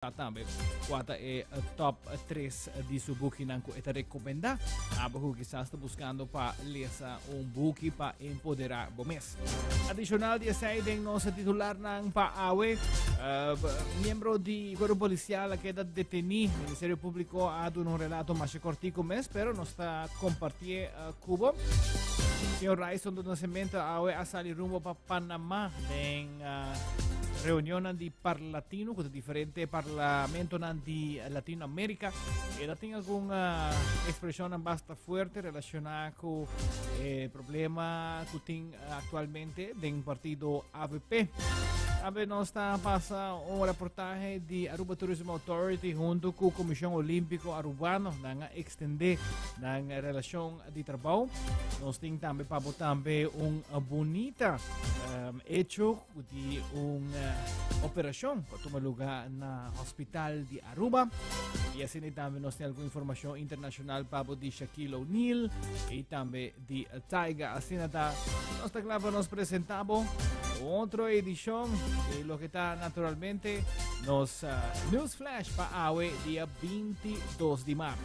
Tambe quata é top 3 di su buki nanku eta recomenda abahu quizás está buscando para lesa buki para empoderar bomes. Adicional dia sai den nossa titular nang pa awe membro di cuerpo policial que da detenido Ministerio Público ha dado un relato más cortico mes pero no está compartir cubo. Señor Raison do nascimento awe asali rumbo pa Panamá den reunión di parlatino con diferentes parlamentos di Latinoamérica e la tengo alguna expresión bastante fuerte relacionada con el problema que tiene actualmente del partido AVP. Abe nos está pasando un reportaje de Aruba Tourism Authority junto con la Comisión Olímpico Arubano para extender la relación de trabajo. Nos tiene también para un bonita hecho de una operación que toma lugar en el hospital de Aruba. Y así también nos tiene alguna información internacional para de Shaquille O'Neal y también de Taiga. Así nos claro, nos presentamos otra edición de lo que está naturalmente nos News Flash para hoy día 22 de marzo.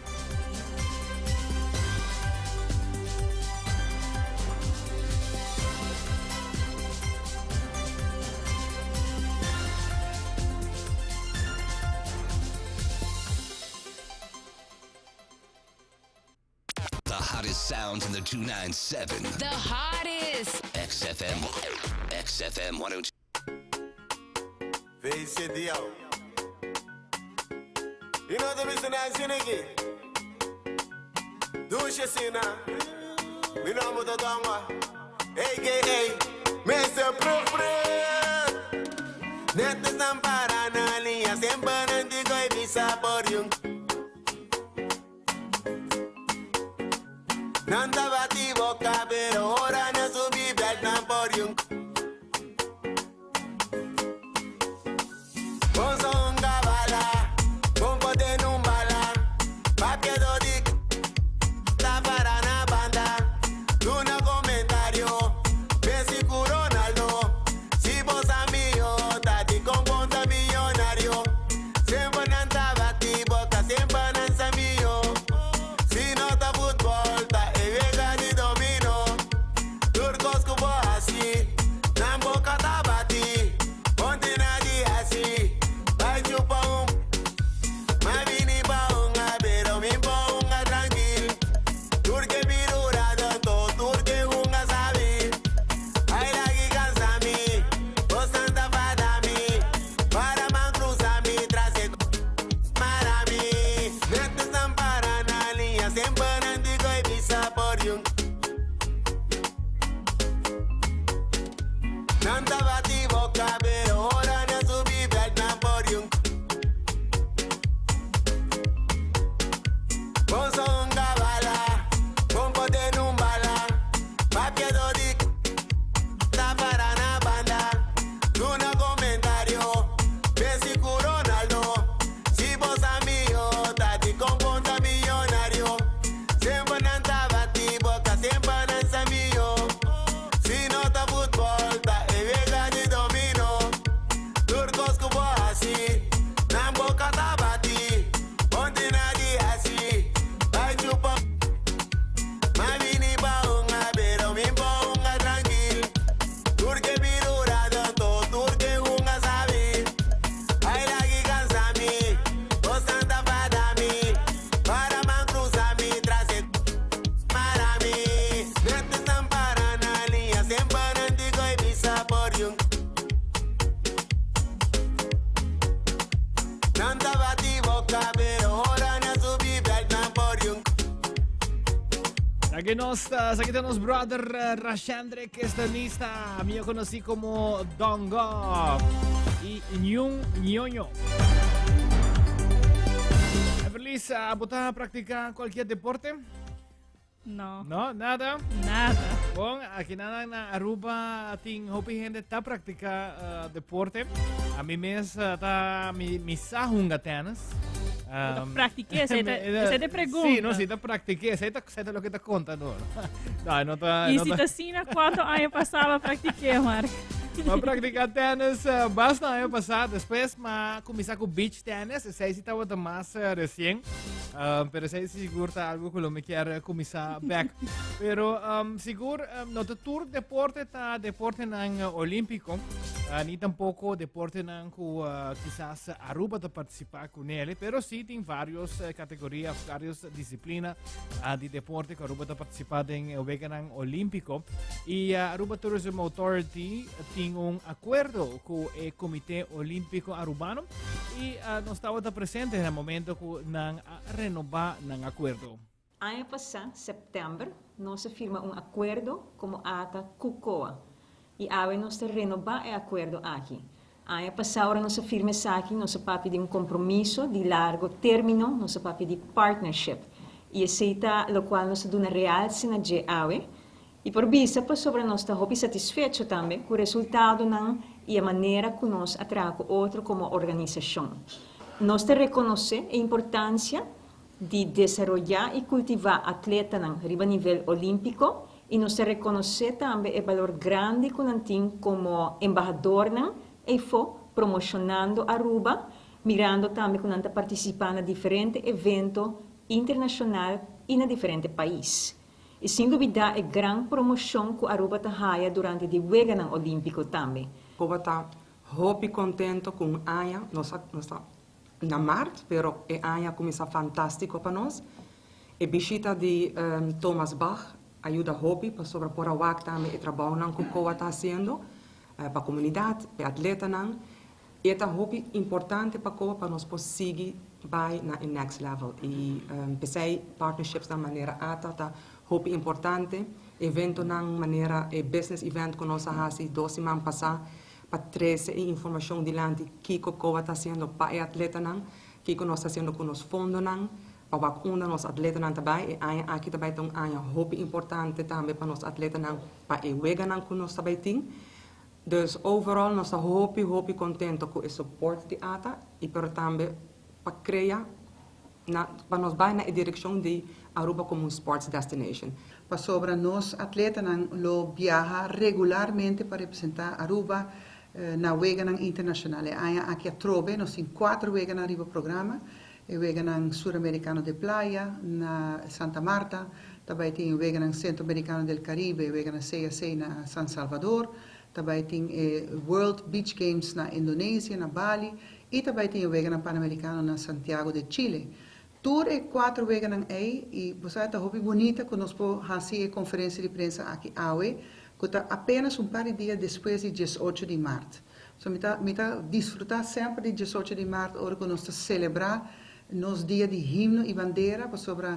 The hottest sounds in the 297. The hottest. XFM 102. Face it, yo. You know the reason I sing again. Do she see now? We know what the dongwa. AKA Mr. Proof. Net is ampara na liya. Siempre nandigo y visa por yung. Nanda bati boca, pero ahora no subí black namporium. Bonzo unga bala, bombo de numbala, papia dodik, la parana banda, luna comentario, Messi Ronaldo, si vos amigo, tati con ponta millonario, siempre nanta bati boca, siempre nanza mío, si no ta fútbol, ta evega di domino, turcos cubo así, nambo katabati, ponte nadie así. Aquí tenemos brother Rashandre, que es tenista, yo conocí como Dongo y Ñoño. ¿Feliz a botar a practicar cualquier deporte? No. No, nada. Nada. Bom, aqui na Aruba tem hopi gente tá praticar deporte. A mim mesmo tá me sahunga tenas. Practiqué, se te pregunta. Sì, no, sì, te practiqué, sei lo che ti conta, no. Dai, non ta... E se te assina quanto anni passava pratiqué, Marco? Mas praticar tênis basta ano passado, depois mas começar com beach tennis, essa estava da massa recém, pero sei seguro tá algo que eu me quero começar back. Pero seguro no tour deporte tá deporte não olímpico, nem tampouco deporte não que quizás Aruba tá participar com ele, pero sim tem várias categorias, várias disciplinas de deporte que Aruba tá participando em o vegan olímpico e Aruba Tourism Authority tem acordo com o Comitê Olímpico Arubano e nós estávamos presentes no momento que não renovar o acordo. Ano passado, setembro, nós firmamos acordo como ata CUCOA e agora nós renovar o acordo aqui. Ano passado, nós firmamos aqui, nós papi de compromisso de largo término, nós papi de partnership e aceita o qual nós damos realce na GAE. E por vista, sobre nós estamos satisfeitos também com o resultado e a maneira que nós atraemos outro como organização. Nós reconhecemos a importância de desenvolver e cultivar atletas a nível olímpico e nós reconhecemos também o valor grande que nós temos como embaixador e promocionando Aruba, mirando também que nós participando em diferentes eventos internacionais e em diferentes países. E sem dúvida é grande promoção que Aruba está durante o Vegan Olímpico também. Aruba está muito contente com a AIA, nós na março, pero a AIA começa fantástico para nós. A visita de Thomas Bach ajuda muito para sobrepor a também o trabalho que o COA está fazendo para a comunidade, para atletas. E é muito importante para o COA para nós conseguir vai na next level. E pensei partnerships da maneira ata muito importante, evento na maneira business event que nós fazemos 2 semanas passadas para trazer informação de lá que o COA está fazendo para o atleta, que nós está fazendo com os fundos, para os atletas também, e aqui também tem muito importante também para os atletas, para o vegan que nós também temos. Dus overal nós estamos muito contentes com o suporte de ATA e também para criar para nós vai na direção de Aruba como sports destination. Para sobre nós atletas lo viaja regularmente para representar Aruba na vegan internacional. Aqui a trove nós temos 4 vegan arriba programa, o vegan sul-americano de playa na Santa Marta, também tem o vegan centro-americano del Caribe, o vegan CAC na San Salvador, também tem World Beach Games na Indonésia, na Bali, e também tem o vegan pan-americano na Santiago de Chile. Tour é 4 vegan aí e você está muito bonita que nós podemos fazer conferência de imprensa aqui hoje, que está apenas um par de dias depois de 18 de março. So, me está desfrutar sempre de 18 de março, hora que nós está celebrar nos dias de himno e bandeira, sobre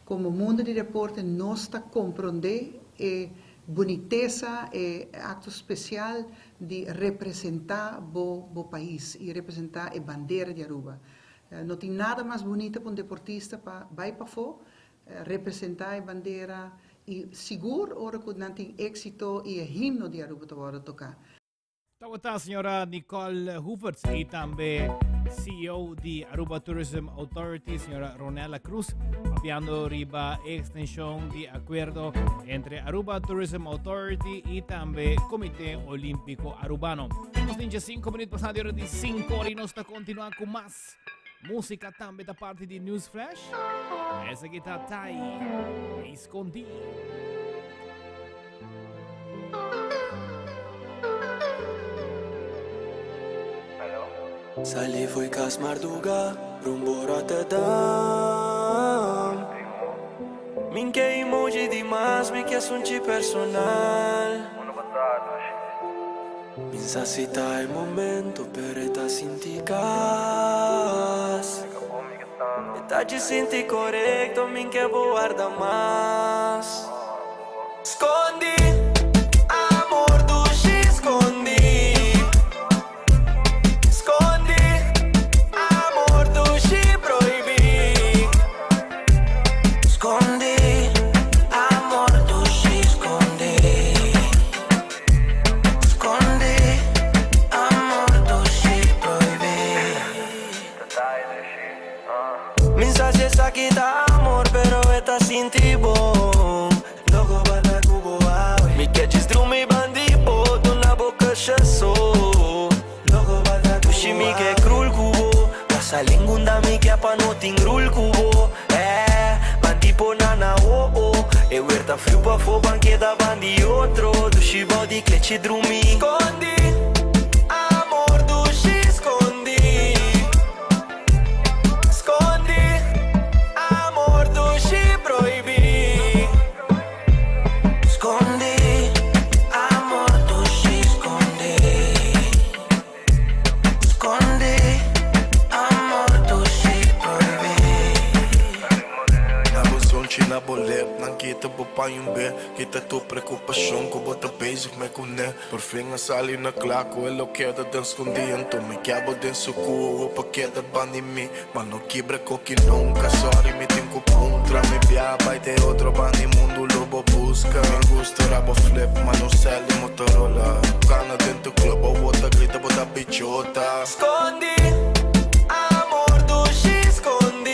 como mundo de deporte nós está compreender a boniteza e ato especial de representar o país e representar a bandeira de Aruba. Não tem nada mais bonito para um deportista para vai para fora, representar a bandeira e seguro hora que não tem êxito e o himno de Aruba para tocar. Está a senhora Nicole Huberts e também CEO de Aruba Tourism Authority, senhora Ronela Cruz, apoiando riba a extensão de acordo entre Aruba Tourism Authority e também Comitê Olímpico Arubano. Temos 25 minutos passados hora de 5 horas e nós está continuando com mais música também da parte de News Flash. Essa aqui está Tai, Escondi. Sali foi Casmarduga, rumbo Rotterdam. Minke emoji demais, me que sunci personal. Minsa cita il momento per età sinti gas. Età ci senti corretto, minke guarda mas. Scondi, amor duci, scondi. Kita amor pero eta sin bom. Logo bada kubo awe. Mi catches through me bandi po. Dona boca chas Sa lingunda mi chiappa no tingrul cubo tipo nana oh oh e werta fru pa fo banche davanti otro dushi body cleci drumi scondi amor dushi scondi scondi amor dushi proibi scondi amor dushi scondi scondi amor dushi proibi na bolet, nang kita pa pa yung be. Kita tu preocupasyon ko bota basic me kune. Por fin asali na claco, elo queda den escondiam. Tu me quebo den sucuo, pa queda bandi mi. Mano quibre ko que nunca, sorry, me tengo contra. Me viaba y de otro bandi mundo lobo busca. Me gusta rabo flip, mano sale Motorola. Cana dentro club, o bota grita, bota bichota. Scondi, amor dushi scondi.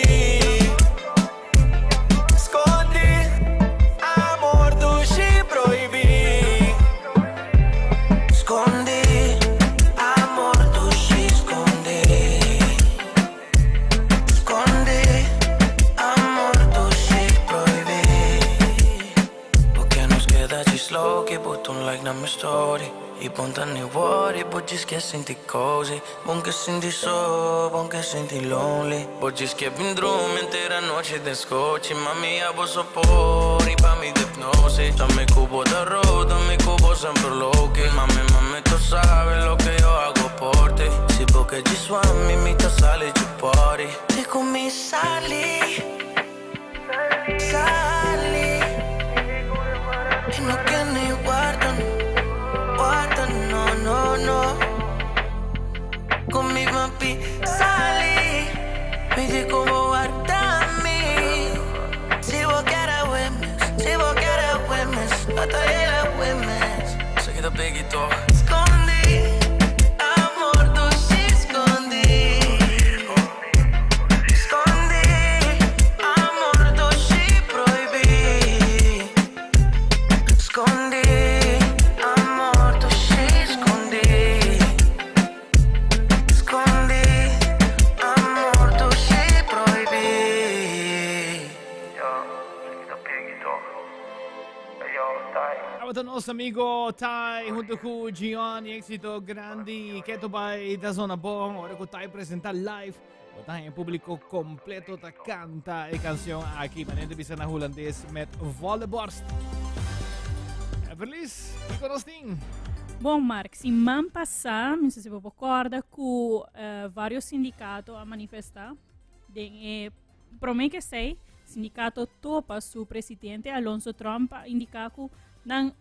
Che butto un like na mia story I ponta ne worry, poi che senti così Buon che senti so, buon che senti lonely Poi che in drum intera noche de scotchi Mami abo sopori, pa mi d'ipnosi Dame cubo da road, dame cubo sempre low-key Mami, tu sabes lo que yo hago por ti Si porque ci suami, mi ta sale ci pari E come sali, sali E non che ne guardano, no, no, no Con mi papi sali Mi dico guardami Si vos quieres witness No te diré witness Se queda peguito Escondi Amor, tu si escondi Escondi Amor, tu si proibí Escondi Amor, tu si escondi Escondi Amor, tu si proibí Yo, se queda peguito Yo, dai Sabato nostro amigo Tai junto con Gian, éxito grande, que tu vai da zona bom, ora que Tai apresentar live, o Tai em público completo ta canta e canção aqui, manente bisa na holandês met Volleborst. Feliz, e conosco. Bom, Mark, semana passada, não sei se você concorda, que vários sindicatos a manifestar, para mim que sei, sindicato topa su presidente Alonso Trump indica que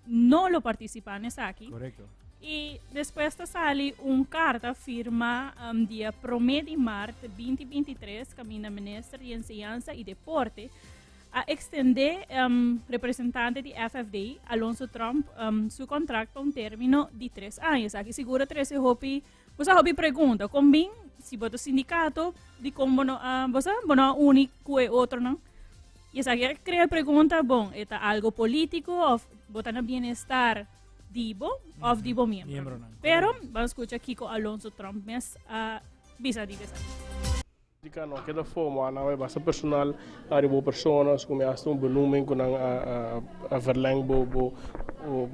não lo participa nessa aqui. Correto. E depois sale carta firma dia 1 de março de 2023 caminho ministro de Enseñanza e Deporte a extender representante de FFD Alonso Trump seu contrato para término de 3 anos. Aqui segura 13 hopi. Você hopi pergunta, combin se boto sindicato de como você não único e outro não. E essa aqui cria pergunta, bom, é algo político ou botar no bem-estar dibo ou dibo membro. Pero vamos escutar aqui com Alonso Trump, mas bisa di bisa. No, che da forma è basta personal arrivo persone come ha un benoeming con a verleng bo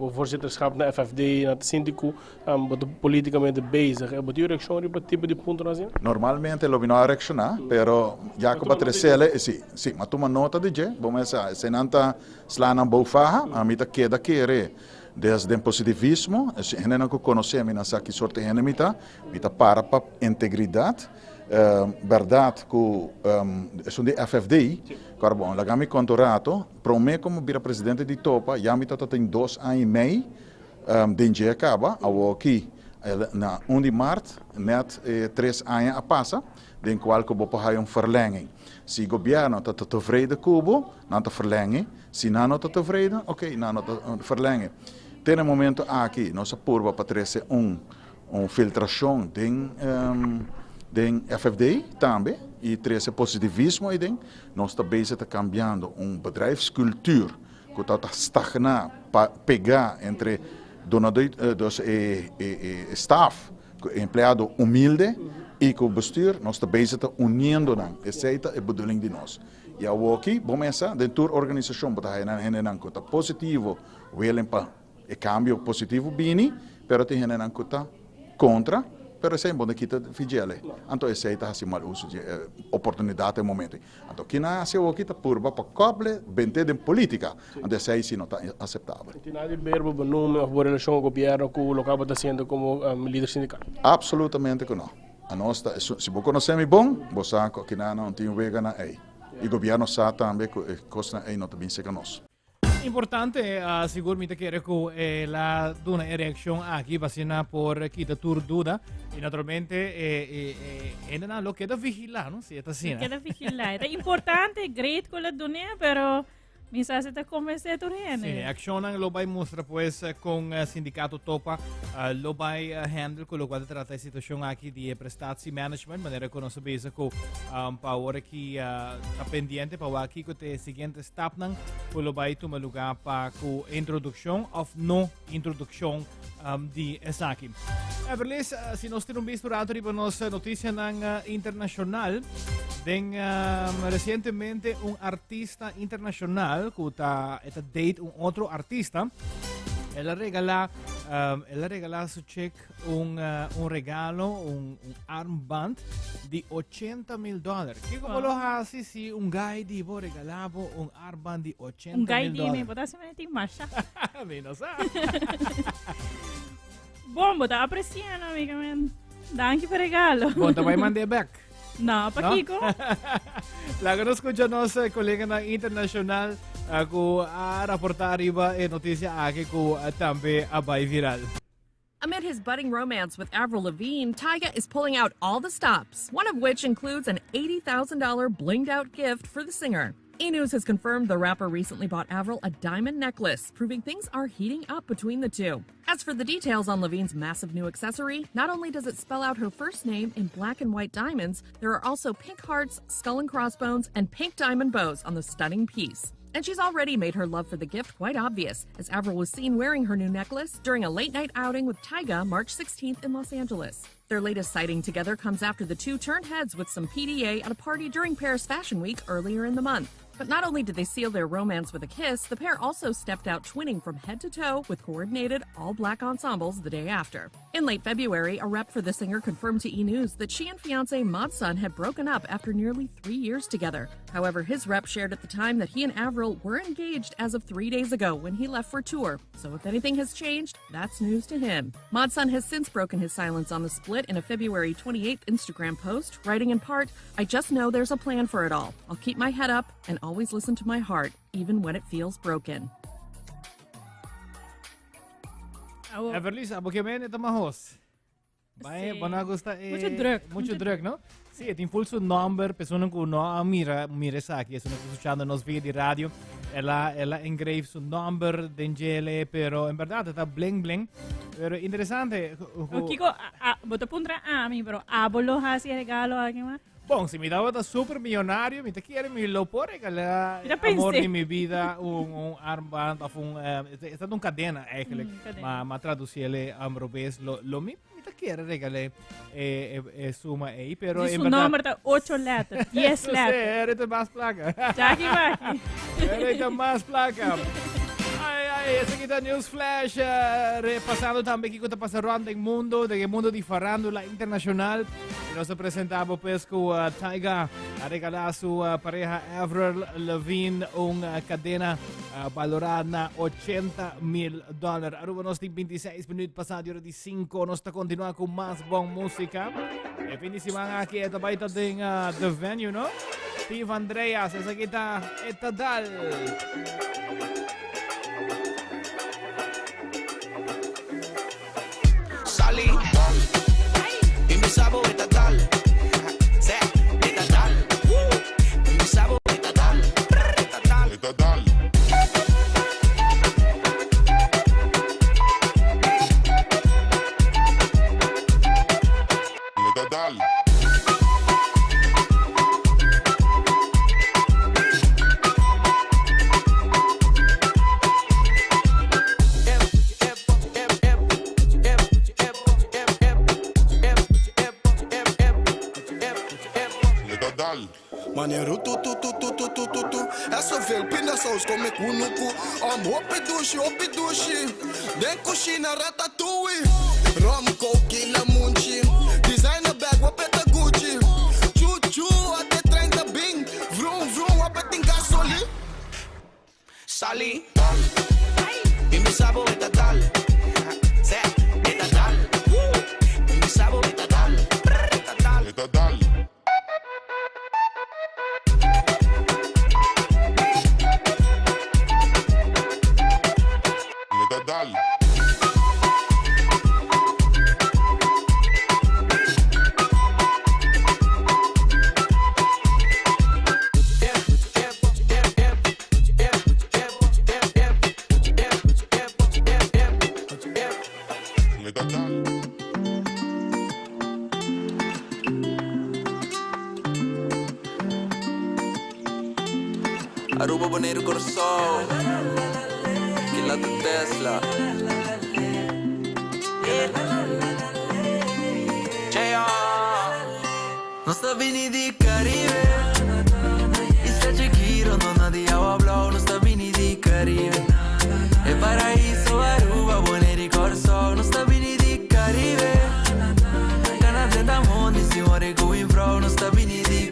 voorzitterschap na FFD na sindico politicamente bezig e botiu reaction riba tipo di punto na zin normalmente lo vino a reaccionar pero Jacob Tresele sì ma tu ma nota di je bom essa se nanta slana bofaha a mita queda querer desde o positivismo a gente não conhecemos nessa que sorte de mita para integridade verdade que sono di FFD, carbon, la gami contrato, per me come bira presidente di Topa, já me tata tem 2 anos e meio, denje acaba, ao aqui na 1 de março, net 3 anos a passa, den qual que bopo hai verlenging. Se o governo está tevreden cubo, não está verlenging, se não está tevreden, ok, não está verlenging. Tem momento aqui, nossa curva para trazer filtração den FFD também e trazer positivismo e nós estamos bezig cambiando bedrijfscultuur que está stagnar pegar entre donadores e staff empregado humilde eco-bestuur, nós estamos bezig te unindo dan. Essa é a bedoeling de nós. E a aqui, vamos a de tour organização, para a positivo, willen para o cambio positivo bini, pero tem gente que está contra, pero essa é bom que está fidele. Então essa é a mal uso de oportunidade no momento. Então que na se o que está purba para cobre bente de política, então essa é não está aceitável. Tem nada de verbo nome ou relação com o governo que o local está sendo como líder sindical. Absolutamente que não. A nós se você conhece bom, você sabe que não tem vega na aí. E o governo sabe também que costa aí não também se conosco. Importante sicuramente che la duna erection aquí pasina por quita tur duda y naturalmente lo queda vigilar, ¿no? Si está así. Queda vigilar. Es importante, great con la duna, pero mi sa se te convence tu rien. Sì, actionan lo vai mostra pues con sindicato Topa lo vai handle quello quando tratta di situazione anche di prestazioni management, ma ne conosco bene con power chi sta pendiente para aqui con te seguinte step nan quello vai tu lugar para con introduction of no introduction di esaki. Verles si nós temos visto outro para nos notícia internacional, den recentemente un artista internacional que está date un otro artista. Ella regala su check un regalo, un armband di $80,000. Che come lo hace si un guy di regalavo un armband di $80,000? Un guy di me, potesse mettere in mascia. Meno sa. Buon, bota appreciano, amica man. Danke per regalo. Buon, vai mandare back. No, pa' Kiko. La conosco già nostra collega internazionale che ha rapportato e notizia anche che tambe abai viral. Amid his budding romance with Avril Lavigne, Tyga is pulling out all the stops, one of which includes an $80,000 blinged-out gift for the singer. E! News has confirmed the rapper recently bought Avril a diamond necklace, proving things are heating up between the two. As for the details on Lavigne's massive new accessory, not only does it spell out her first name in black and white diamonds, there are also pink hearts, skull and crossbones, and pink diamond bows on the stunning piece. And she's already made her love for the gift quite obvious, as Avril was seen wearing her new necklace during a late-night outing with Tyga March 16th in Los Angeles. Their latest sighting together comes after the two turned heads with some PDA at a party during Paris Fashion Week earlier in the month. But not only did they seal their romance with a kiss, the pair also stepped out twinning from head to toe with coordinated all-black ensembles the day after. In late February, a rep for the singer confirmed to E! News that she and fiancé Modson had broken up after nearly 3 years together. However, his rep shared at the time that he and Avril were engaged as of 3 days ago when he left for tour. So if anything has changed, that's news to him. Modson has since broken his silence on the split in a February 28th Instagram post, writing in part, "I just know there's a plan for it all. I'll keep my head up and always listen to my heart, even when it feels broken." Everlis, abo que men eta mahos. Vai, bona gusta Mucho druk, no? Sì, è impulso number, persone che no mira sa che sono ascoltando nos via di radio. Ela engrave su number d'engele, però in verità è bling bling. Però interessante. Kiko, bota puntra ami, però abolo hasi regalo a che ma? Bom, se me dava da super milionario, me te quiere me lo può regalar amor de mi vida, un armband, è stato un cadena, eigenlijk. Ma traducirle amrobes, lo me te quiere regalar suma aí, pero en verdad... Su nombre está 8 letras, 10 letras. Sí, eres más placa. Jackie Maki. Eres más placa. Esse aqui da News Flash, repassando também o que está passando no mundo, do mundo de farándula internacional. E nós apresentamos pues com a Tyga a regalar a sua pareja Avril Lavigne uma cadena valorada na $80,000. Aruba nós tem 26 minutos passados, hora de 5, nós está continuando com mais boa música. E fim de semana aqui é também tem The Venue, não? Steve Andreas, essa aqui está Etadal. Salí y mi sabor estatal. Sí, estatal. Mi sabor estatal. Estatal. Estatal. Estatal. Maneiro tu. É só ver pindações como é cunucu. Opi dushi. Den coxina ratatouille. Rum, coke, lamunchi. Designer bag, wapeta Gucci. Chuchu, até trem da bing. Vroom, wapeta em gasolina. Sali. Bimbi sabo estatal. Estatal. Bimbi sabo estatal. Estatal. Aruba Bonaire Corso, Killa the Tesla. Non sta vini di Caribe, Isla Chequiro, non di agua blau, non sta vini di Caribe. E paraíso Aruba Bonaire Corso, non sta vini di Caribe. Canate da mondi si muore going bro, non sta vini di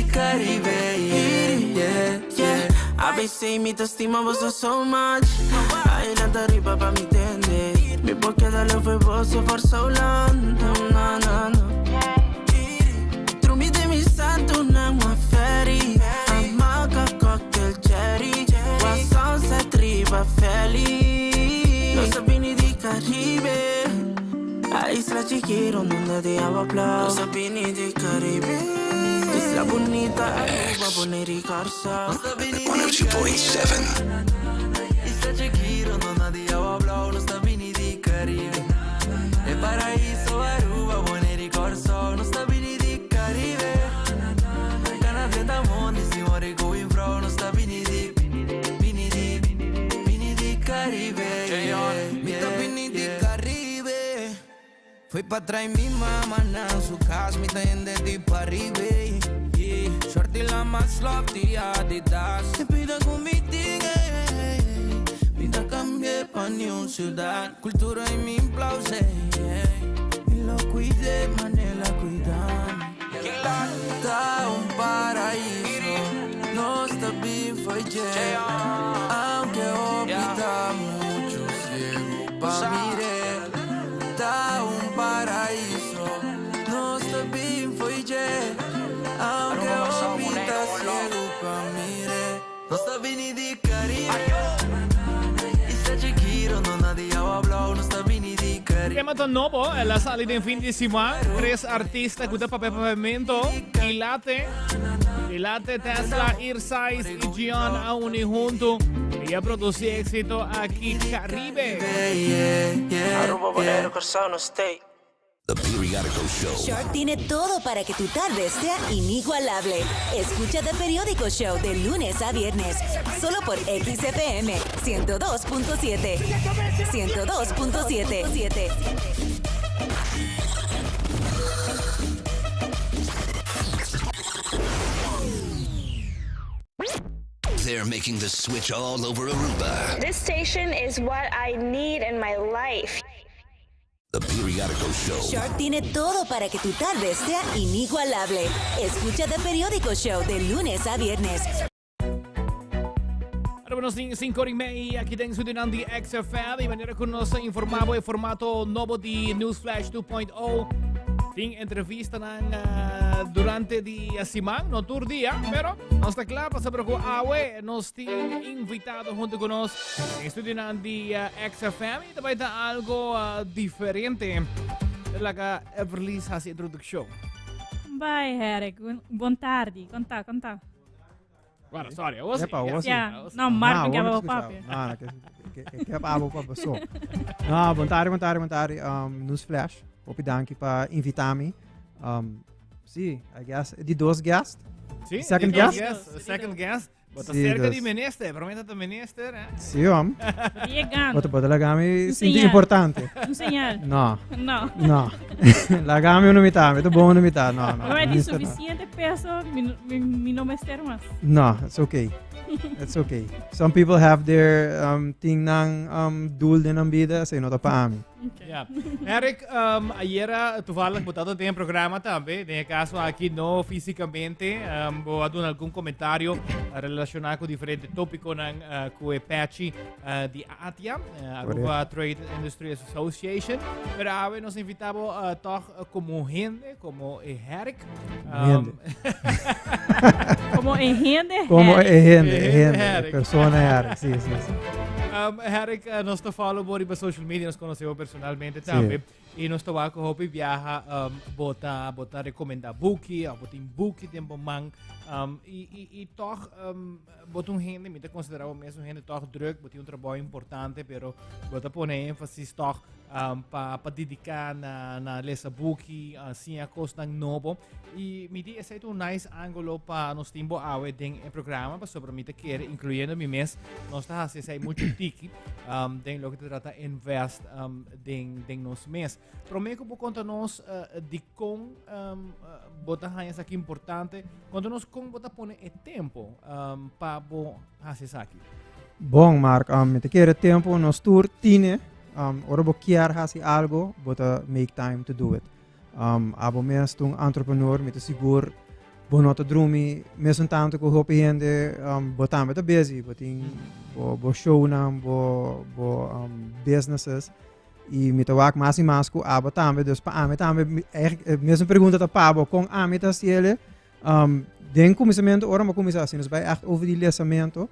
Caribe, yeah. I been saying me te estima vos so much. Ai la arriba pa mi tende. Mi porque dale fue vos for so long. No. Trumi de mi santo na ma ferry. Amaca cocktail cherry. Wasson se triba feliz. Lo sapini di Caribe. A Isla Chiquiro donde te agua blau. Lo sapini di Caribe. Isla bonita, Aruba Bonaire Corso. 102.7. Isla Chequiro, donna di agua blau, non sta vini di Caribe. E paraíso Aruba Bonaire Corso, non sta vini di Caribe. Canate da mondi si muore going bro, non sta vini di Caribe. Mi sta vini di Caribe. Fui pa' atrás y mi mamá en su casa, mi tende di Paribe. Shorty la más lofty Adidas. Te pido con mi tigre. Vida cambié pa' New Ciudad. Cultura y mi plause. Y lo cuidé, mané la cuidan. Está un paraíso. No está bien, fue yeah. Aunque opita mucho ciego pa' mire. Está un paraíso. No está bien, fue yeah. Aunque opita ciego pa' mire. Non sta vini di Caribe. Isla Chequiro, non di agua blau, non sta vini di Caribe. Tema to novo, la salida in fin di semana. Tres artistas con pavimento. Ilate, Tesla, Irsize y Gian Auni junto. Y a producir éxito aquí Caribe. Aruba Bonaire Corso, no stay. The Periodical Show. Shark tiene todo para que tu tarde sea inigualable. Escucha The Periodical Show de lunes a viernes, solo por XFM 102.7. 102.7. They're making the switch all over Aruba. This station is what I need in my life. The Periodical Show. Shark tiene todo para que tu tarde sea inigualable. Escucha The Periodical Show de lunes a viernes. Buenos 5:30 aqui dentro do Nandi XFM. E maneira que nós informamos em formato novo de Newsflash 2.0. Tem entrevista durante a semana, no tour dia, pero não está claro sobre o que nós temos invitado junto com nós em estúdio Nandi XFM. E também está algo diferente. Da que Everly faz a introdução. Vai, Eric. Boa tarde. Conta. Guarda, sorry, was No, Marco che avevo papia. Ik heb abo pa baso. No, bontari. Newsflash. Op danki pa invitami. I guess the dos guest. Sim, second guest. Second guest. Bota Sim, cerca dus- di minister, prometa do minister, eh? Sim, homem. Llegando. Bota lagami sinto señal. importante. Un señal. No. No. No. Lagami una mitad, muito bom una mitad. No, no. Mas de Minister, no. suficiente peso, mi no me ester más. No, it's okay. It's okay. Some people have their thing nang doel din ang vida, say no pa amin. Yeah. Eric, ayer toevallig botado tem programa também, de caso aqui no fisicamente, vou dar algum comentário relacionado com diferente tópico com o patch de ATIA, Aruba Trade Industry Association, pero hoje nos invitamos toch como gente, como Eric. Como en gente. Como gente, Eric. persona Eric, sim, sim, sim. Eric, nós te follow por social media, nos conhecemos personalmente também. E nós estamos com hopi viaja, bota recomendar book, bota em book tempo man. E toch, bota gente, me te considerava mesmo gente toch druk, bota trabalho importante, pero bota pôr ênfase toch para dedicar na lesa book, assim a coisa novo. E me diz esse é nice ângulo para nós tempo awe ding em programa, para sobre me te querer, incluindo me mes, nós está a ser muito tiki, ding lo que trata invest ding nos mes. Prometo que conta nós de com bota hanhas aqui importante, conta nós com bota pone e tempo para bo fazer isso aqui. Bom, Mark, me te quer tempo nos tour tine, ora bo quer fazer algo, bota make time to do it. Abo mesmo entrepreneur, me te seguro, bo nota drumi, mesmo tanto que o hopi gente, bota me te busy, bo show nam, bo businesses. E me te wak mais e mais com abo também, dus pa ame também, mesmo pergunta ta pabo, com ame ta ciele, den começamento, ora ma começa assim, nos vai echt over die lesamento,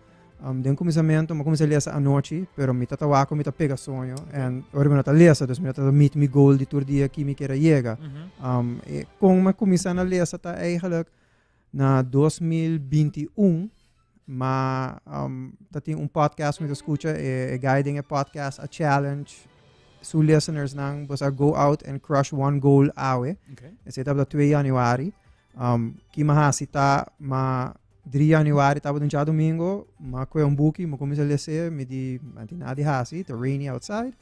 den começamento, ma começa a lesa a noite, pero me ta wako, me ta pega sonho, and ora me ta lesa, dus me ta meet me goal die tour dia que me quer chega. Com ma começa na lesa ta eigenlijk na 2021, ma ta tem podcast me te escuta, guiding a podcast, a challenge. Su listeners nang basta go out and crush one goal awe. Okay. Esse tava 2 Januari. Que mahasita ma 3 Januari tava dun domingo, ma ko buki, mo começa a ler, me di antinadi hasi, the rainy outside.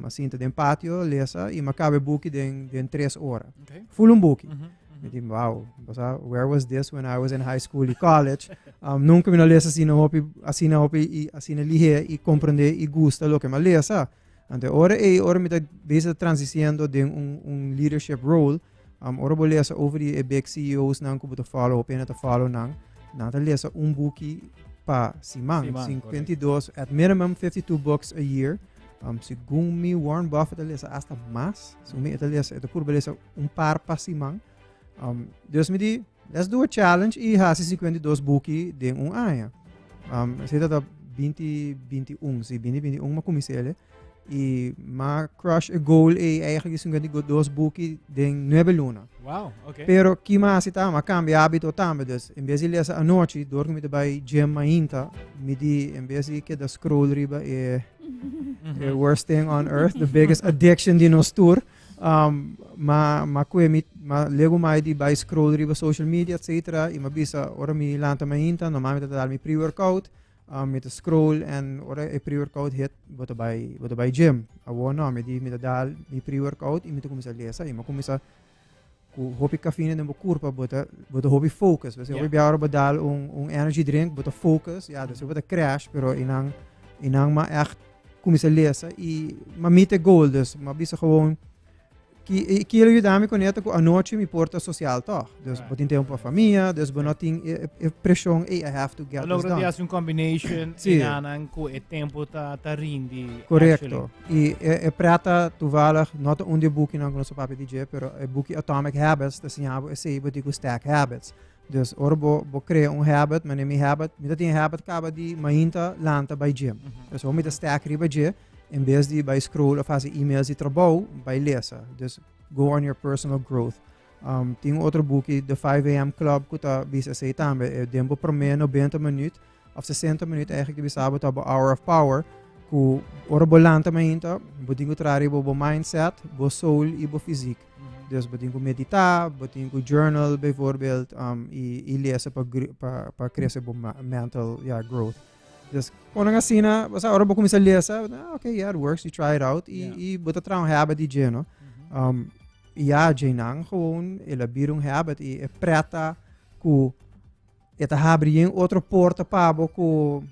Assim tá den patio, lesa e ma cabe buki den 3 horas. Okay. Full buki. Me di wow, basta where was this when I was in high school e college? Nunca me na lesa assim na hopi e assim na lihe e compreender e gusta lo que ma lesa. Ante ora me está bezig transitando de leadership role. Ora bo lesa over die big CEOs nang kubo te follow op en te follow nang. Na te lesa boekie pa simang 52 at minimum 52 books a year. Según mi Warren Buffett te lesa hasta más. So me te lesa te pur lesa par pa simang. Dus me di let's do a challenge e hasi 52 boekie de aya. Sita ta 2021 si 2021 ma kumisele. E ma crush a goal eigenlijk is een dos boeki den 9 luna. Wow, okay. Pero kima si tama cambia hábito tama dus in vez de lesa a noite door me bij gym mainta me di in vez de da scroll riba the worst thing on earth, the biggest addiction di nos tour. Ma lego mai di bij scroll riba social media etc. E ma bisa ora mi lanta mainta normalmente dal mi pre-workout. Met de scroll en ora e pre-workout hit bota by gym. Awo no me di dal mi pre-workout e me começa a lesa e me começa ku hopi cafeïne en curva bota hopi focus. We hopi biara badal energy drink bota focus. Ja, dus bota crash pero inang ma echt começa a lesa e ma meet goal dus ma bisa gewoon Quero ajudar-me com a noite me porta social toch. Dus botin tempo para família, dus bonoting pressão I have to get this done. Allora combination e anang com o tempo ta rindi. Correcto. E prata toevallig not only boek in nosso papi DJ, pero é boek Atomic Habits, dat sinhabo esse botico Stack Habits. Dus ora bo crea habit, mas nem habit, me tem habit acaba de mainta lanta by gym. Dus om met stack riba gym. In vez de bij scroll of fazer e-mails de trabalho, bij lezen. Dus go on your personal growth. Tem outro boek, The 5 AM Club, que está bisa say também. Tempo para mim 90 minutos, of 60 minutos eigenlijk de bisa about a hour of power. Que ora bolanta mainta, botinho trari bo mindset, bo soul e bo physique. Dus betingo meditar, betingo journal bijvoorbeeld, i lezen para crescer mental growth. Dus quando assim, você agora vou começar a ler, okay, yeah, it works, you try it out, e bota trouw habit die je, no? Ja, je nang gewoon, ela birung habit, e preta ku, eta habri em outro porta pabo ku,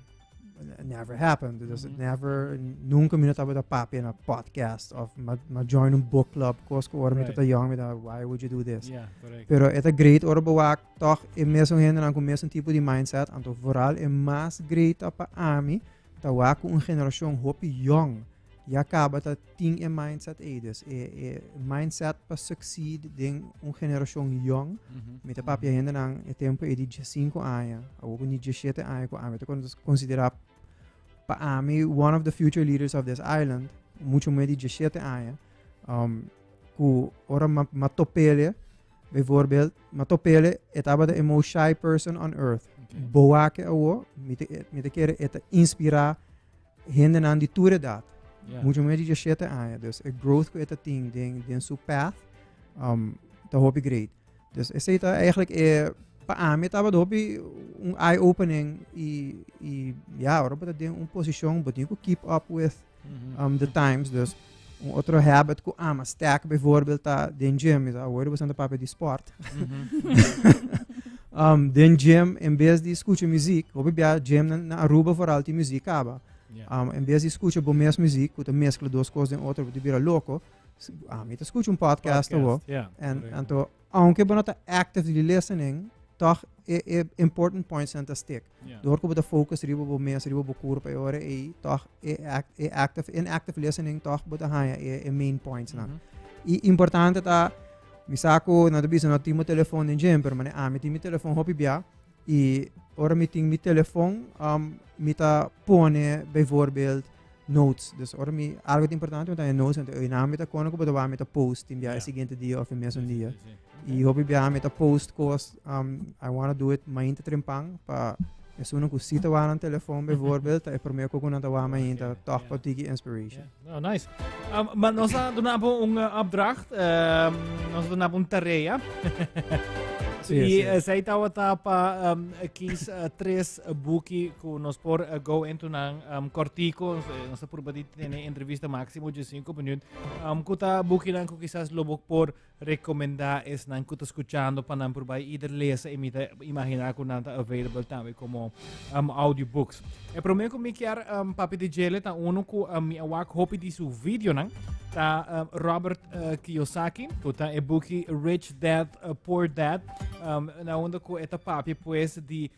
never happened. Dus never, nunca me notava da papi in a podcast of ma join een book club, kosko ora met dat young met why would you do this? Yeah, correct. Pero eta great ora bewak toch in meso hende nan com meso tipo de mindset, anto vooral in mas great apa ami, ta waku een generação hopi young. Ja acaba ta ting in mindset dus mindset pa succeed ding een generação young. Met de papi hende nan e tempo e di 5 anos, ou ni 17 anos ko ami, te considerar pa ami one of the future leaders of this island, mucho meer di 17 anos. Ku ora matopele bijvoorbeeld matopele etaba the most shy person on earth. Boake awo mit kere eta inspira hende nan di toere dat. Mucho meer di 17 anos. Dus a growth ko eta ting den su path. Ta hopi great. Dus is het eigenlijk pa ami taba hopi un eye opening ja, ora bota den un position but you keep up with the times. Dus een otro habit ko ama stack bijvoorbeeld den gym is hoor was aan de papi di sport. Den gym in vez de escucha muziek, hopi bia gym na Aruba vooral die muziek aba. In vez de escucha bomes muziek, ku te mescla duas coisas en outro de bira loco. Me te escucha podcast wo. En to aunque bonata actively listening, toch important points aan te stick. Door ko de focus ribo bo mes ribo bo kur pa ore toch active listening toch bo haya main points na. Importante ta misako na de bisa na timo telefoon in gym per mane met mi telefoon hopi bia ora meeting mi telefoon mita pone bijvoorbeeld notes. Dus ora mi algo importante met notes en naam met kono ko bo da met post in bia seguinte dia of mes un dia. E hopi bia met post cost I want to do it mainte trimpang pa uno ku sita wan aan telefoon bijvoorbeeld e per me ko kunan ta wama inta toch potigi inspiration. Oh, nice. Maar nós doen een opdracht, nós doen een tarefa. E sei tawa tapa kies 3 buki ku nos por go into nang cortico, nós por badi tene entrevista máximo de 5 minutos. Kuta buki nang ku quizás lobok por recomendar es nang kuta escuchando pa nang por bai either lesa imita imaginar ku nanta available também como audiobooks. E pro me ko mi kiar papi de jele ta uno ku mi awak hopi di su video nang ta Robert Kiyosaki, kuta e buki Rich Dad Poor Dad. Na onda ko eta papi pues di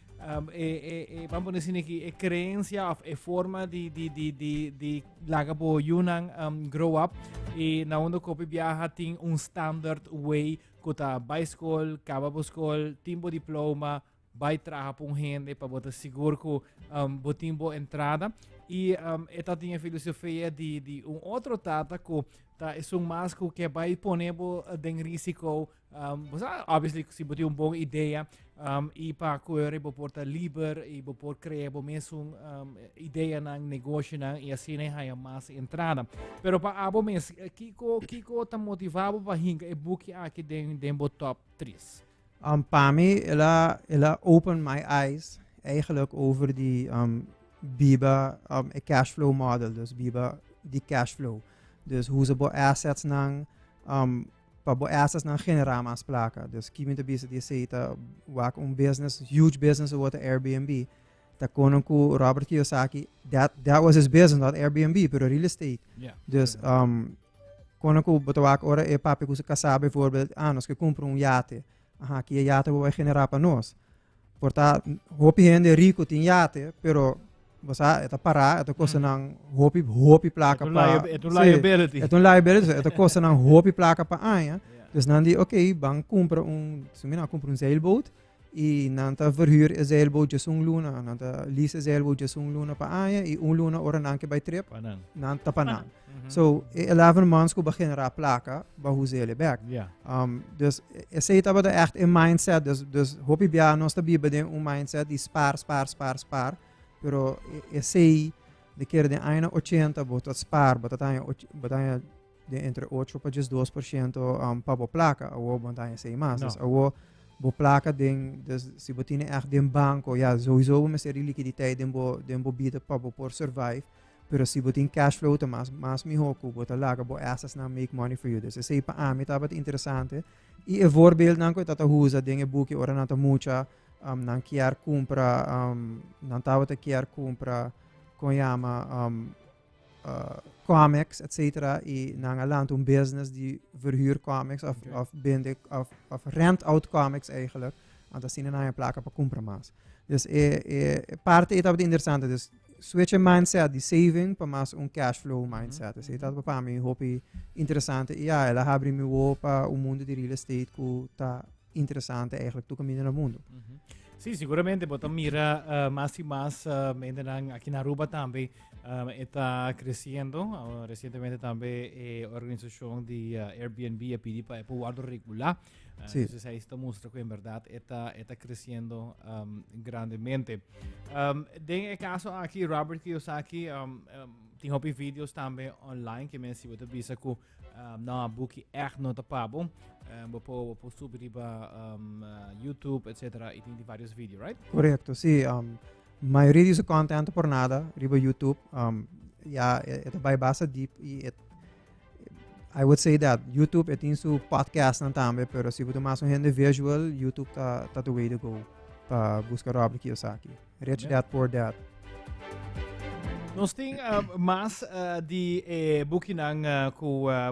vamos dizer aqui creencia of forma de lagabo yunang grow up e na onda ko viaja ting standard way kuta by school, acaba school, timbo diploma, vai trabalhar com gente para botar seguro que botimbo entrada e esta tinha filosofia de outro tata que tá é mais que vai poner den risco obviously se botar boa ideia e para correr porta liber e por criar mesmo ideia na negócio e assim é mais entrada pero para abo mes kiko tá motivado para hinga e book aqui den top 3. Para mij, ela opened my eyes eigenlijk over die Biba cashflow model. Dus Biba die cashflow. Dus hoe ze assets nang assets nang generamas plakken. Dus kimi te bisa die seita wak business, huge business wat Airbnb. Ta konon ku Robert Kiyosaki, that was his business, not Airbnb, pero real estate. Yeah. Dus konon ku botawak ora papi ku se casar bijvoorbeeld, nos que compra yate. Que a yate vai generar para nós. Portanto, hopi gente rico tem yate, pero você está parar, é coisa não hopi placa para. É liability. É liability, é coisa não hopi placa para anha. Dus dan die bank compra compra zeilboot e nanta verhuur een zeilboot just luna, nanta lease een zeilboot just luna para anha e luna ora nanke bij trip. Nanta panang. So 11 months ko ba generar placa ba huzele back. Dus esse estava echt een mindset, dus hopi bia nós tabi ba den mindset die spar. Pero esse de keer de aina 80 botat spar, botat de entre 8 para 2% para a placa, ou montanha sem mais. Não. Ou a placa, se você tem echt de banco, ja, sowieso uma série de liquiditeit de bida para por survive. Pero se você tem cash flow, tá mais melhor que você laga, você assets na make money for you. Dus é para a mim, tá interessante. E o voorbeeld não que tá usa, dinge boek, ora não tá muita, não quer comprar, não tá quer comprar, com chama comics, etc. E não land business die verhuur comics of rent out comics eigenlijk. En dat zien we naar een plakken para comprar mais. Dus parte é interessante. Dus switch mindset, die saving, para mais cash flow mindset. Dus dat para mim hoop interessante. E ela abre me para o mundo de real estate que tá interessante eigenlijk tu caminho no mundo. Sim, seguramente, botar mira mais e mais, aqui na Aruba também está crescendo. Recentemente também a organização de Airbnb pediu para guardar regular. Entonces ahí está mostrando que en verdad está creciendo grandemente. En el caso aquí, Robert Kiyosaki, tenho vídeos também online que me ensinam a visa que na book echt não tá pago. Vou subir para YouTube, etc. E tem vários vídeos, right? Correto, sim. Maioria desse conteúdo por nada, riba YouTube. É vai basta deep e I would say that YouTube tem seu podcast também, pero se você mais rende visual, YouTube tá the way to go para buscar Robert Kiyosaki. Rich Dad Poor Dad. Nós temos mais de booking que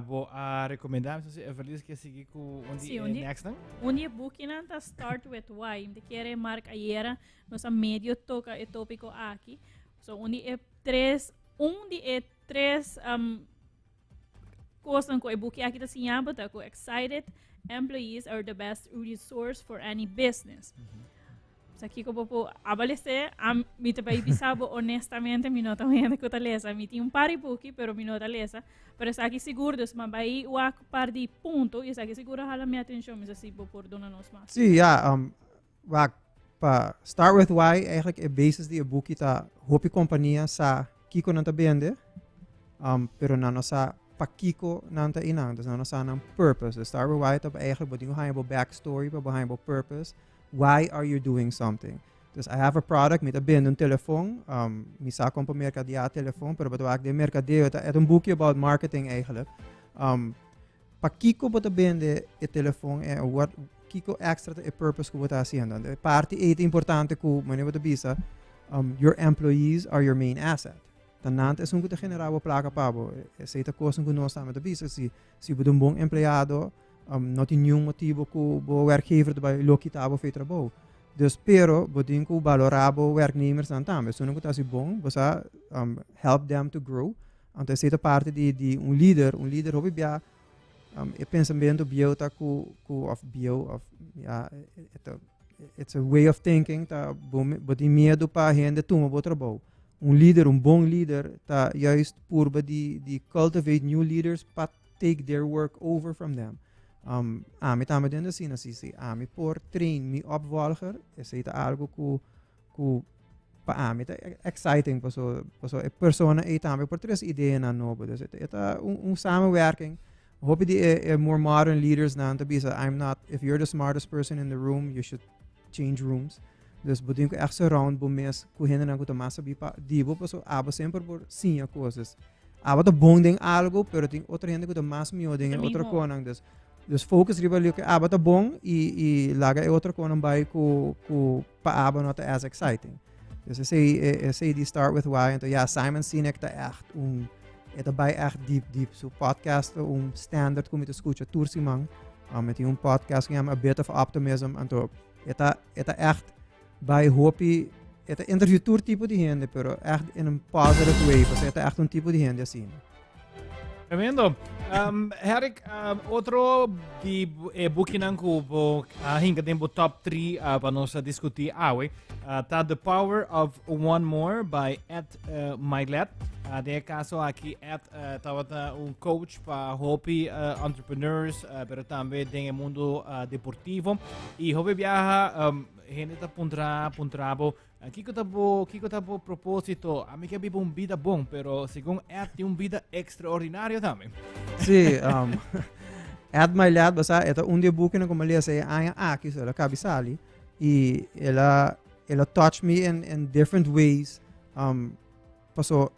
vou recomendar. Então, é feliz que seguir com o next time. Onde booking tá start with why. De querer marcar ayer, nossa medio toca o tópico aqui. So onde é três coisas que o booking aqui tá sinhando, tá com excited employees are the best resource for any business. Aqui que eu vou abalecer, me também bisabo honestamente, me nota muito que eu lesa, me tem par de book, pero me nota lesa, pero isso aqui seguro, dus mas vai o par de ponto, e isso aqui seguro hala minha atenção, mas assim vou por dona nós mais. Sim, para start with why, eigenlijk é basis de book tá, hopi companhia sa kiko não tá bende, pero não nossa pa kiko não tá inang, dus não nossa não purpose. Start with why tá eigenlijk bodinho hang backstory, pa behind purpose. Why are you doing something? Dus I have a product, met een telefoon. Mi sa compa mercadear telefoon, pero bato ak de mercadeo, het een boekje about marketing eigenlijk. Pa kiko bato de telefoon en wat kiko extra e purpose ko bata haciendo. De parte é importante ko mane bato bisa, your employees are your main asset. Tanante es un que generar o placa pabo. Essa é a coisa que nós estamos a bisa. Se você bom empregado, não tem nenhum motivo que o werkgever vai loquitar o trabalho. Dus pero, bodin ko valorabo werknemers também. Se não está assim bom, você help them to grow. Então, essa é a parte de líder hobby bia pensamento bio tá it's a way of thinking tá bodin medo para gente toma o trabalho. Líder, bom líder, tá juist purba de cultivate new leaders para take their work over from them. Ami tama din assim, ami por train mi opvolger, é algo que para ami é exciting, paso a persona é também por três ideias na novo, dus é samenwerking. Hope die more modern leaders na bisa. If you're the smartest person in the room, you should change rooms. Dus bodin ko echt surround bo mes ku hena na ko massa bi pa dibo paso aba sempre por sim coisas. Aba to bom ding algo, pero tem outra gente que mais mio ding outra conang dus focus riba que aba to bom e laga outra conang by ku pa aba not as exciting. Dus say die start with why então Simon Sinek tá echt het bij echt diep so podcast standard como te escucha tursimang met die podcast que a bit of optimism então het echt bij hopi het interview tour tipo de gente pero echt in een positive way pues het echt tipo de gente assim. Tremendo. Erik, outro de booking cubo hinga tempo top 3 para nós discutir tá The Power of One More by Ed Milet. De caso aqui estava coach para hobby entrepreneurs, pero também tem mundo deportivo. E hobby viaja, gente tá puntrabo. Kiko tabo propósito, a mim que vive vida bom, pero segundo tem vida extraordinária também. Sim, Ed my lad basa ito dia bukin ko malia sa aya aki sa kabisali e ela touch me in different ways paso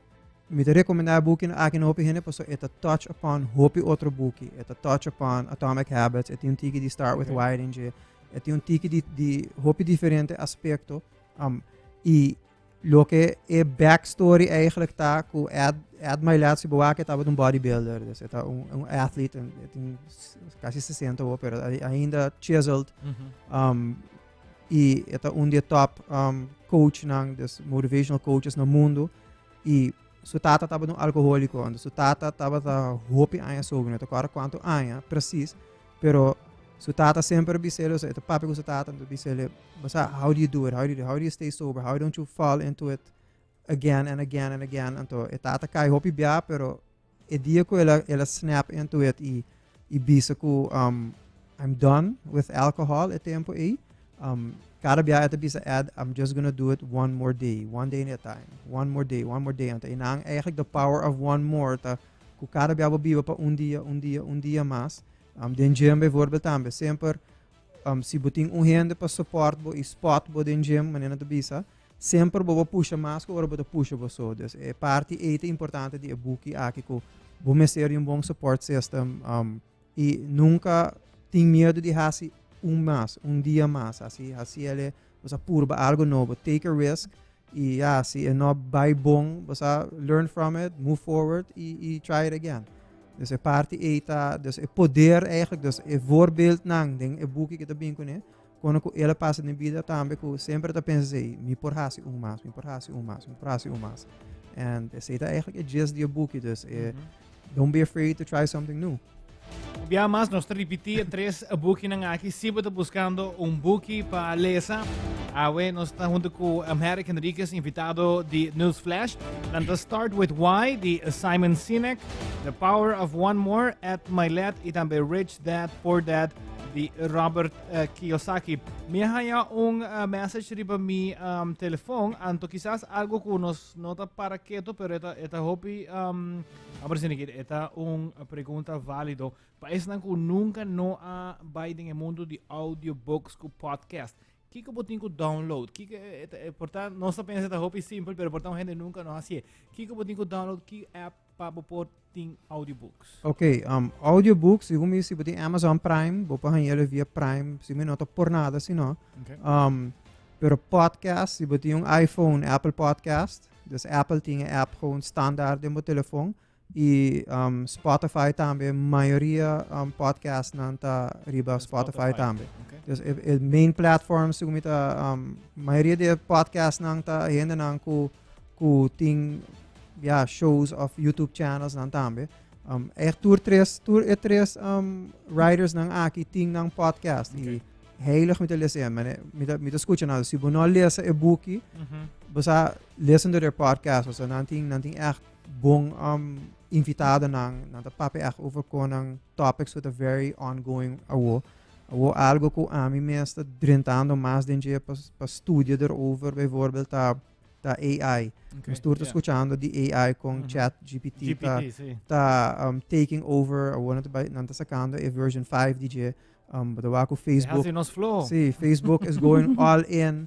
mi te recomenda bukin akin hopi hene paso ita touch upon hopi outro buki ita touch upon Atomic Habits ito yung tiki di start with why ito yung tiki di hopi diferente aspecto e lo que é backstory eigenlijk tá com Ed my lad si Buwake tava um bodybuilder, dus ito athlete, tem quase 60 pero ainda chiseled. E ito dia top coach ng des motivational coaches no mundo e su tata tava alcohólico, su tata tava hopi aya sogno, ito claro quanto aya, precis, pero su tata sempre biselo, so ito papi ko su tata, biselo, basta how do you do it, how do you stay sober, how don't you fall into it again and again and again, anto etata kai hopi bia, pero dia ko ela snap into it e bisa ko I'm done with alcohol at tempo cada bia ita bisa add I'm just gonna do it one day at a time, one more day anto inang eigenlijk the power of one more ta ku cada bia biba pa un dia mas den gym bijvoorbeeld também sempre si buting gente pa support bo e spot bo den gym manena ta bisa sempre bobo puxa mais que agora bobo puxa você, dus é parte importante de buki aqui que vou meter um bom support system e nunca tem medo de fazer dia mais, assim ele você purba algo novo, take a risk e assim é não vai bom, você learn from it, move forward e try it again. Dus é parte dus é poder eigenlijk, dus é voorbeeld nang ding é buki que tá bem com né. Quando ela passa na vida também, que sempre tá pensei, me porrasse mais. And esse é eigenlijk just the book, dus don't be afraid to try something new. Bia mas nós repetir 3 books aqui, se você buscando book para ler, nós estamos junto com Henrique Enriquez, invitado de Newsflash. Vamos start with Why, de Simon Sinek, The Power of One More, At My Let, e também Rich Dad, Poor Dad, de Robert Kiyosaki. Me haya message riba mi telefone, anto quizás algo que nos nota para quieto, pero esta hobby, esta pergunta válido. Paes na ko nunca no vai em mundo de audiobooks com podcast. Que eu botinho download? Portanto, não só pensa esta hobby simples, pero portanto gente nunca não assim. Que eu botinho download? Que app para pôr tem audiobooks? Ok, audiobooks, se você tem Amazon Prime, você pode via Prime, se não está por nada, se não. Pero podcast, se você tem iPhone, Apple Podcast, dus Apple tem app gewoon standaard in mijn telefoon. E Spotify também, maioria podcast nanta riba Spotify também. Dus o main platform sugumita maioria de podcast nanta ainda nang ku ting shows of YouTube channels nang também. Tour três writers nang aqui ting nang podcast. E heilig met lezen, met escucha nada. Se você não lezen e book, você listen to their podcast, so nanting echt bom invitado nang papi echt over konang topics with a very ongoing algo ko ami meeste drentando mais denje pa studio erover bijvoorbeeld ta AI. We stoort escuchando di AI con chat GPT ta taking over nanta sacando a version 5 DJ badawako Facebook. Facebook is going all in.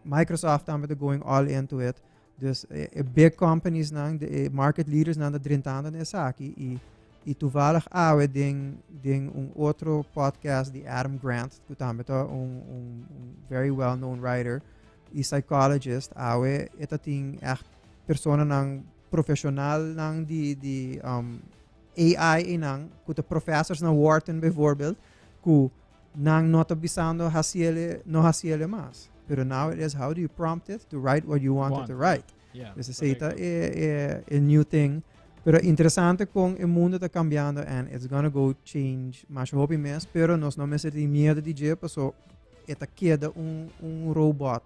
Microsoft também going all into it. Dus big companies nang de market leaders nang de drentando nessa aqui e toevallig ding outro podcast de Adam Grant que também very well known writer e psychologist ita ting echt persona nang professional nang di AI nang kuta professors na Wharton bijvoorbeeld ku nang nota bisando no hasiele mas. Pero now it is how do you prompt it to write what you want it to write. Dus it's a new thing. Pero interessante kung o mundo está cambiando and it's gonna go change. Mas hope mes, pero nós não me senti medo de jeito, so esta queda robot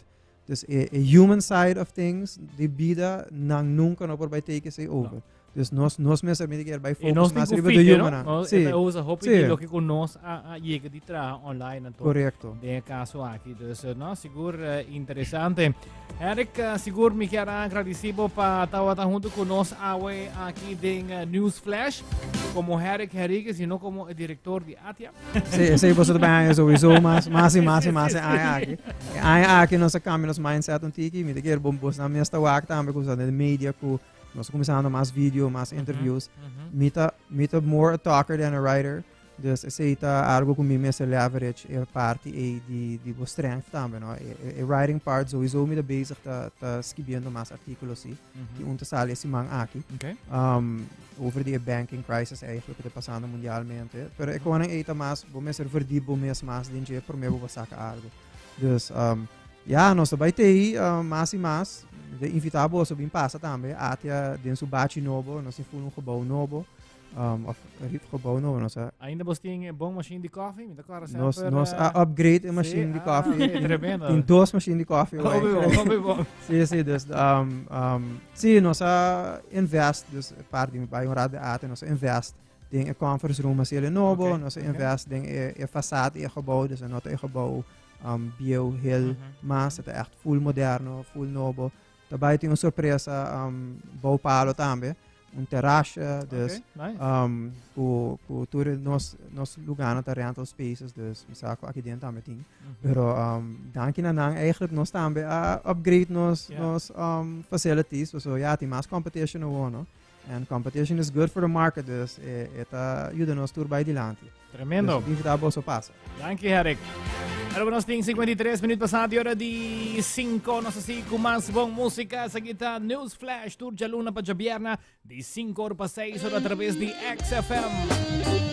Dus a human side of things, die bida nang nunca no por by take say over. Dus nos mesmo me quer by focus mas riba do human. Sim. Usa roupa de lo que conosco a chega de tra online então. Correcto. De caso aqui, dus no seguro interessante. Eric, seguro me quer agradecer para estar junto conosco aqui em News Flash. Como Eric Henriquez e não como diretor de Atia. Sim, você também é sowieso mas aqui nossa câmera, nosso mindset tiki, me quer bom na minha stawa também com os media com nós começando mais vídeo, mais interviews. Mita more a talker than a writer. Dus aceita algo com mim essa leverage é parte de strength também, não? É writing part sowieso me bezig tá escrevendo mais artículos sim. Que unta sale esse man aqui. Over the banking crisis eigenlijk que está passando mundialmente. Pero é quando eita mais, vou me ser verdibo mais dinheiro por me vou sacar algo. Dus nós vai ter mais de invitar você vir passa também até dentro do bate novo, nós se for gebouw novo. Of gebouw novo, nós ainda você tem bom machine de coffee, me declara sempre. Nós upgrade a machine de coffee. Tremendo. Tem duas machines de coffee. Bom. Sim, dus sim, nós invest, dus parte de vai honrar de ate, nós invest em a conference room mas ele novo, nós invest em a façade e gebouw, dus nós é gebouw bio heel mas het echt full moderno, full novo. Daarbij tem uma surpresa bouwpalo também, terraço, dus com tudo nos lugar na rental spaces, dus we zaken aqui dentro também tem. Pero dank je aan eigenlijk nós também upgrade nos facilities, so tem mais competition no. And competition is good for the market, dus eta ajuda nos tur bij dilante. Tremendo. Dus die daar passa. Danke, Eric. Agora nós temos 53 minutos passados, hora de 5. Nós assim com mais bom música. Essa aqui tá News Flash, Tour de Luna para Jabierna, de 5 horas para 6 horas através de XFM.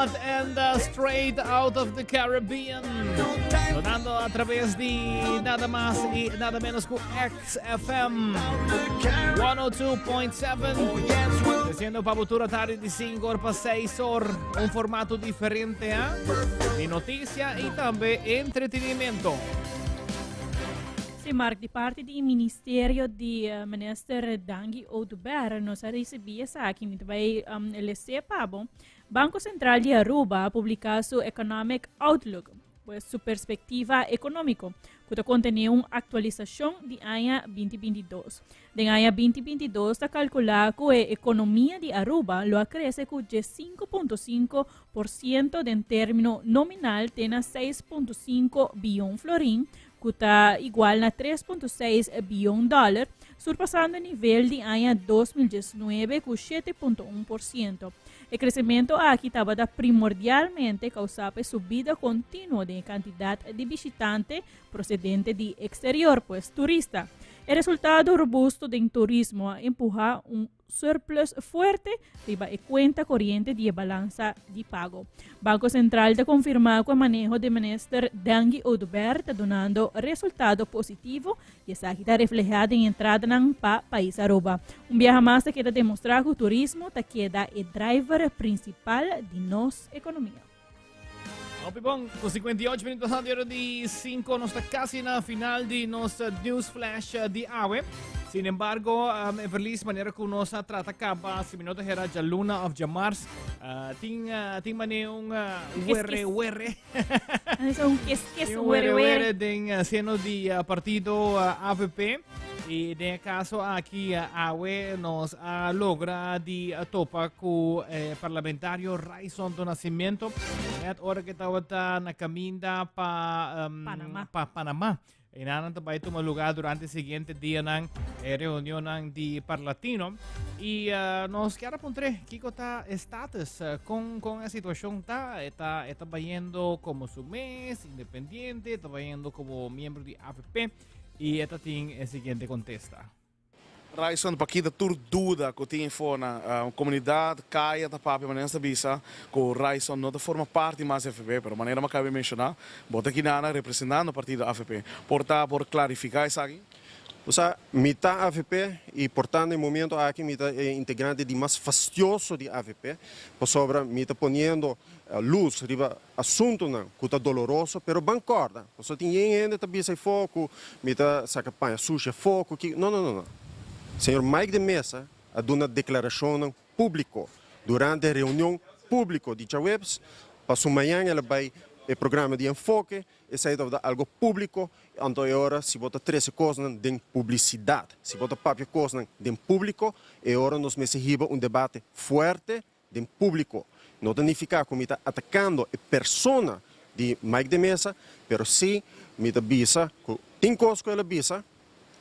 Hot and Straight Out of the Caribbean. Sonando a través de nada más y nada menos que XFM 102.7. Diciendo para futura tarde de 5 para 6 horas. Un formato diferente de noticia y también entretenimiento. Sí, Mark, de parte do Ministério de Minister Dangi Oduber, nós recebemos aqui, muito bem, Banco Central de Aruba publicou seu Economic Outlook, pues, sua perspectiva econômica, que contém uma atualização de ano 2022. De ano 2022, está calculado que a economia de Aruba lo cresce com 5,5% em termino nominal, tem 6,5 bilhão florim, que está igual a 3,6 bilhão dólares, surpassando o nível de ano 2019 com 7,1%. O crescimento aqui estava primordialmente causado por subida contínua de quantidade de visitantes procedentes do exterior, pues turista. O resultado robusto do turismo empurra surplus forte riba a conta corriente de balança de pago. Banco Central está confirmado que o manejo do ministro Dangi Oduber está dando resultado positivo e está reflejado em entrada no país Aruba. Viaje mais que demonstrar que o turismo queda o driver principal de nossa economia. Bom, com 58 minutos de 5, nós estamos quase na final de nosso News Flash de AWE. Sin embargo, é feliz maneira que nós trata acaba, se minutos era já luna of Mars, tem maneira UR. É UR tem seno de partido AVP. E no caso aqui AWE nos logra de topa com o parlamentário Resumen do Nascimento. At hora que estava na caminda para Panamá. E nanan também tomou lugar durante o seguinte dia na reunião de Parlatino. E nós queremos apontar que está status com a situação. Está indo como su mês, independente, está indo como membro de AFP. E esta tem o seguinte contesta. Raison pakita tur duda que tem fora a comunidade caia da papi maneira esta bisa que Raison não forma parte mais AFP, pero maneira me cabe mencionar, bota aqui na representando o partido AFP. Por clarificar isso aqui. O sea, mitad AFP e, portanto, no momento aqui mitad é integrante de mais fastioso de AFP, por sobre mitad ponendo luz riba assunto não, que está doloroso, pero bancorda. Você tem ainda também sai foco, mitad saca panha suja foco, que não. Senhor Mike de Mesa ha dado uma declaração pública durante a reunião pública de Chawebs. Para amanhã ela vai o programa de enfoque e sai de algo público. Então agora se bota 13 coisas de publicidade, se bota papel coisas de público e agora nós recebemos debate forte de público. Não significa que está atacando a persona de Mike de Mesa, mas sim está bisa que tem coisas que ela bisa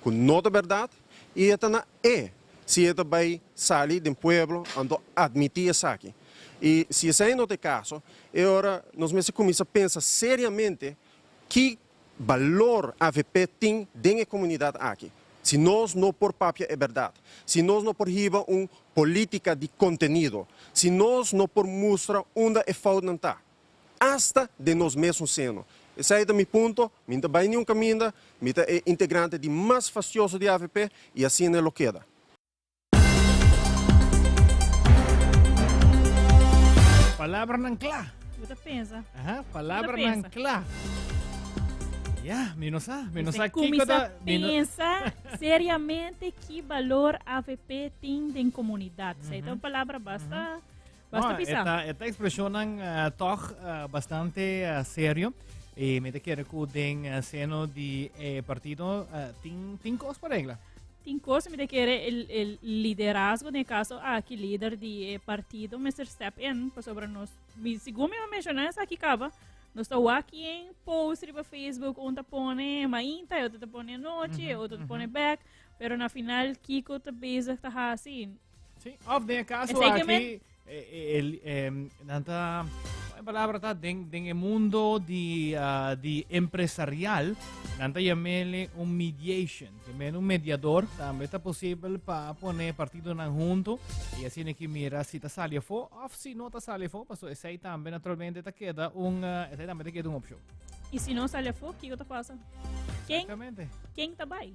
que não é verdade. E esta não é, se esta vai sair do povo, então admitir isso aqui. E se esse não é o caso, agora nós começamos a pensar seriamente que valor a AVP tem dentro da comunidade aqui. Se nós não por papel é verdade, se nós não por riba uma política de conteúdo, se nós não por mostrar onde é falta não está, hasta de nós mesmos sendo. Esse é o meu ponto, minha vai em um caminho, minha é integrante de mais fastioso de AVP e assim é o que queda. Palavra não clá. Você pensa? Palavra não clá. Minosa começa pensa seriamente que valor AVP tem em comunidade. Então, palavra basta pensar. Esta expressão toch bastante sério. E me quero que den seno de partido tem coisas para regla. Tem coisas me querer el liderazgo no caso aqui líder de partido Mr. Step in para sobre nós. Segundo me mencionar essa aqui acaba. Nós estamos aqui em post no Facebook, onde põe mainta, outro põe noite, outro põe back, pero na final Kiko tá basic tá assim. Sim, of the caso aqui nanta palabra ta den el mundo di empresarial, nanta llamele un mediation, que men un mediador, también está posible para poner partido nan junto y así ne que mira si ta sale fo, o si no ta sale fo, paso ese también naturalmente te queda ese también te queda un opción. E se não sai fogo, o que você passa? Exatamente. Quem tá bem?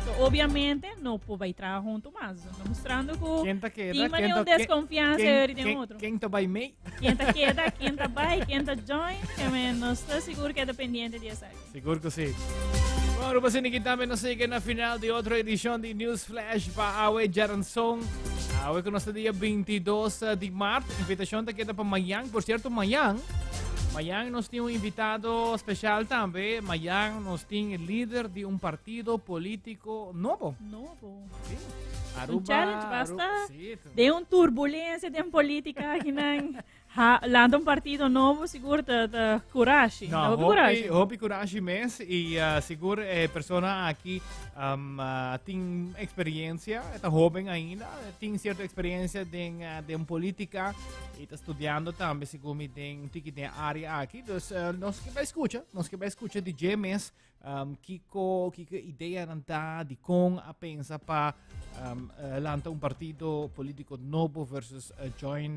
So, obviamente, não pode trabalhar junto mais. Mostrando que quem tá queda, tem uma desconfiança de outro. Quem tá bem meio? Quem tá queda, quem tá bem, quem tá join, que não está seguro que é dependente disso. Seguro que sim. Bueno, pues aquí también nos sigue en la final de otra edición de News Flash para Awe Jaranson. Awe que nos día 22 de marzo. Invitación te queda para Mayang. Por cierto, Mayang nos tiene un invitado especial también. Mayang nos tiene el líder de un partido político nuevo. Sí. Aruba, challenge, basta de uma turbulência de política aqui lá um partido novo, seguro da coragem. Não, hobby coragem mesmo e seguro pessoa aqui tem experiência, está jovem ainda, tem certa experiência de política e está estudando também, seguro tem área aqui. Então, nós que vai escutar de GMS, que ideia não tá de como a pensar para lançar partido político novo versus join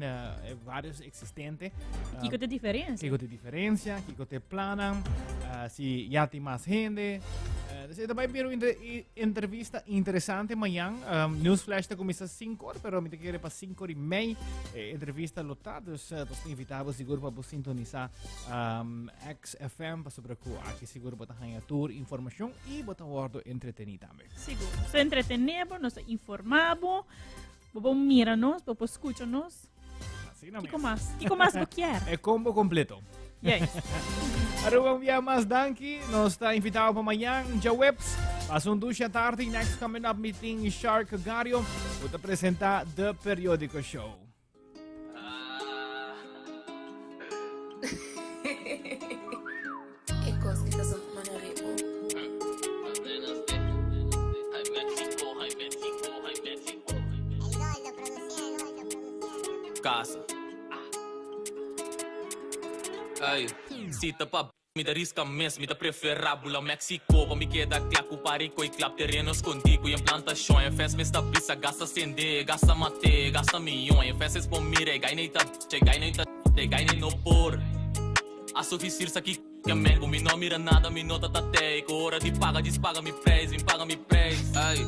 vários existentes. Que tem diferença? Que tem diferença, que tem plano, se já tem mais gente. Também vi uma entrevista interessante amanhã. News Flash está começando às 5 horas, mas me quero para 5 horas e meia. Entrevista lotada, então invitamos seguro para sintonizar XFM para sobre aqui seguro para ganhar tour informação e para ordo entretenido também. Seguro. Se entretenemos, nos informamos, vamos mirar-nos, vamos escutar-nos. O que mais você quer? É combo completo. Yes. Agora um dia mais danke, nós está invitado para amanhã, já webs, às 2 da tarde, next coming up meeting Shark Gario, vou apresentar The Periódico Show. Casa. Ay, cita pa me da risca mes, me da preferável ao México. Pa me queda claco, parico e clap terrenos contigo. E em plantação, em fez me está pisa, gasta sende, gasta mate, gasta milhão. Em fez por mire, gai nem tá, gai nem tá, gai nem no por. A suficiência aqui, que a mengo, me não mira nada, me nota tá teco. Hora de paga, despaga me praise, me paga me praise. Ay.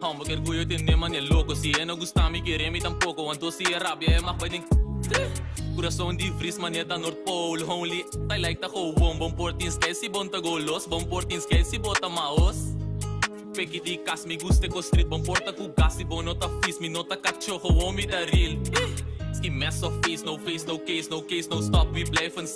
Hamba que orgulho tem nem mano é louco. Se é não gostar, me querer me tampouco. Então se é rábia, é mais vai coração de fris, mania da North Pole. Only, I like the whole one. Bom portin esquece, bom tagolos. Bom portin esquece, bota maos. Pegue de cas, me gusta com street. Bom porta com gas, bom nota fiz. Me nota cachorro, homem da real. Ski mess of face, no case, no stop. We blijven